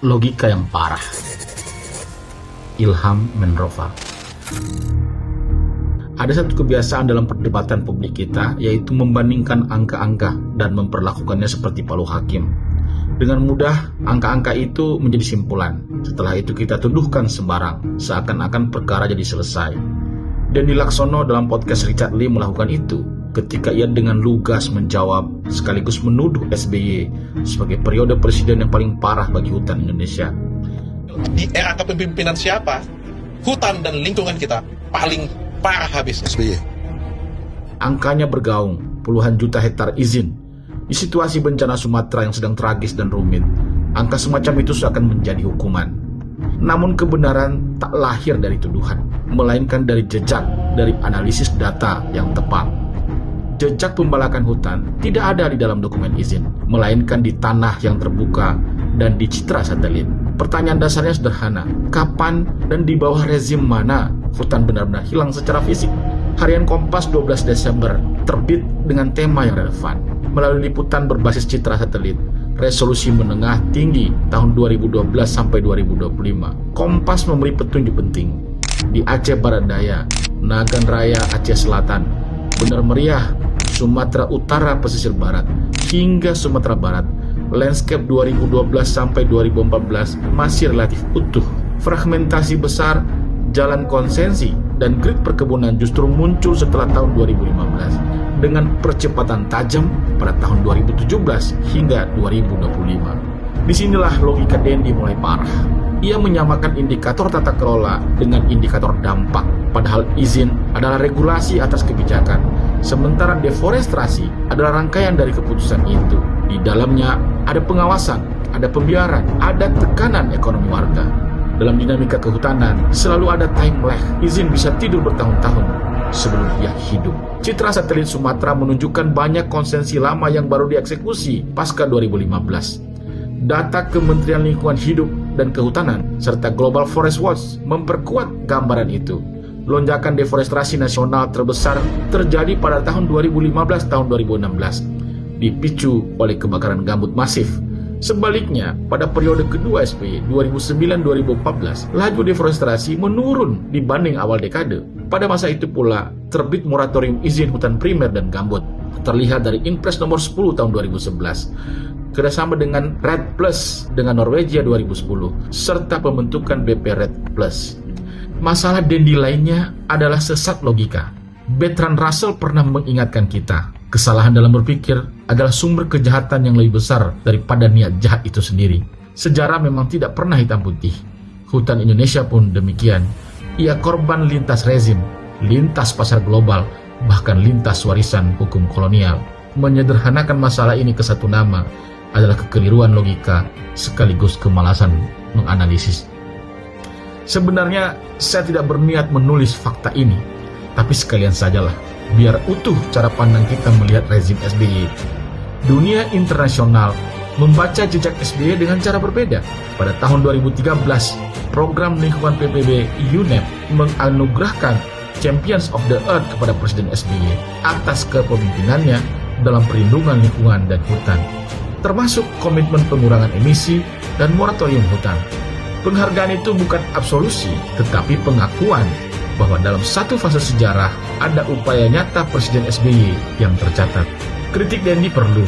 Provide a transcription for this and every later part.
Logika yang parah. Ilham Menrova. Ada satu kebiasaan dalam perdebatan publik kita, yaitu membandingkan angka-angka dan memperlakukannya seperti palu hakim. Dengan mudah, angka-angka itu menjadi simpulan. Setelah itu kita tuduhkan sembarang, seakan-akan perkara jadi selesai. Dendi Laksono dalam podcast Richard Lee melakukan itu, ketika ia dengan lugas menjawab sekaligus menuduh SBY sebagai periode presiden yang paling parah bagi hutan Indonesia. Di era kepemimpinan siapa, hutan dan lingkungan kita paling parah habis? SBY. Angkanya bergaung, puluhan juta hektar izin. Di situasi bencana Sumatera yang sedang tragis dan rumit, angka semacam itu seakan menjadi hukuman. Namun kebenaran tak lahir dari tuduhan, melainkan dari jejak, dari analisis data yang tepat. Jejak pembalakan hutan tidak ada di dalam dokumen izin, melainkan di tanah yang terbuka dan di citra satelit. Pertanyaan dasarnya sederhana, kapan dan di bawah rezim mana hutan benar-benar hilang secara fisik? Harian Kompas 12 Desember terbit dengan tema yang relevan. Melalui liputan berbasis citra satelit, resolusi menengah tinggi tahun 2012 sampai 2025, Kompas memberi petunjuk penting. Di Aceh Barat Daya, Nagan Raya Aceh Selatan, Benar Meriah, Sumatera Utara pesisir barat, hingga Sumatera Barat, landscape 2012 sampai 2014 masih relatif utuh. Fragmentasi besar, jalan konsensi, dan grid perkebunan justru muncul setelah tahun 2015 dengan percepatan tajam pada tahun 2017 hingga 2025. Disinilah logika Dendi mulai parah. Ia menyamakan indikator tata kelola dengan indikator dampak, padahal izin adalah regulasi atas kebijakan, sementara deforestasi adalah rangkaian dari keputusan itu. Di dalamnya ada pengawasan, ada pembiaran, ada tekanan ekonomi warga. Dalam dinamika kehutanan, selalu ada time lag. Izin bisa tidur bertahun-tahun sebelum ia hidup. Citra satelit Sumatera menunjukkan banyak konsensi lama yang baru dieksekusi pasca 2015. Data Kementerian Lingkungan Hidup dan Kehutanan serta Global Forest Watch memperkuat gambaran itu. Lonjakan deforestasi nasional terbesar terjadi pada tahun 2015 tahun 2016, dipicu oleh kebakaran gambut masif. Sebaliknya, pada periode kedua SBY 2009-2014, laju deforestasi menurun dibanding awal dekade. Pada masa itu pula, terbit moratorium izin hutan primer dan gambut. Terlihat dari Inpres nomor 10 tahun 2011. Kerjasama dengan REDD Plus dengan Norwegia 2010, serta pembentukan BP REDD Plus. Masalah Dendi lainnya adalah sesat logika. Bertrand Russell pernah mengingatkan kita, kesalahan dalam berpikir adalah sumber kejahatan yang lebih besar daripada niat jahat itu sendiri. Sejarah memang tidak pernah hitam putih. Hutan Indonesia pun demikian. Ia korban lintas rezim, lintas pasar global, bahkan lintas warisan hukum kolonial. Menyederhanakan masalah ini ke satu nama adalah kekeliruan logika sekaligus kemalasan menganalisis. Sebenarnya saya tidak berniat menulis fakta ini, tapi sekalian sajalah, biar utuh cara pandang kita melihat rezim SBY. Dunia internasional membaca jejak SBY dengan cara berbeda. Pada tahun 2013, program lingkungan PBB UNEP menganugerahkan Champions of the Earth kepada Presiden SBY atas kepemimpinannya dalam perlindungan lingkungan dan hutan, termasuk komitmen pengurangan emisi dan moratorium hutan. Penghargaan itu bukan absolusi, tetapi pengakuan bahwa dalam satu fase sejarah ada upaya nyata Presiden SBY yang tercatat. Kritik Dendi perlu,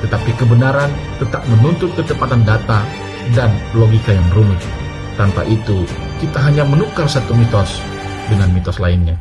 tetapi kebenaran tetap menuntut ketepatan data dan logika yang rumit. Tanpa itu, kita hanya menukar satu mitos dengan mitos lainnya.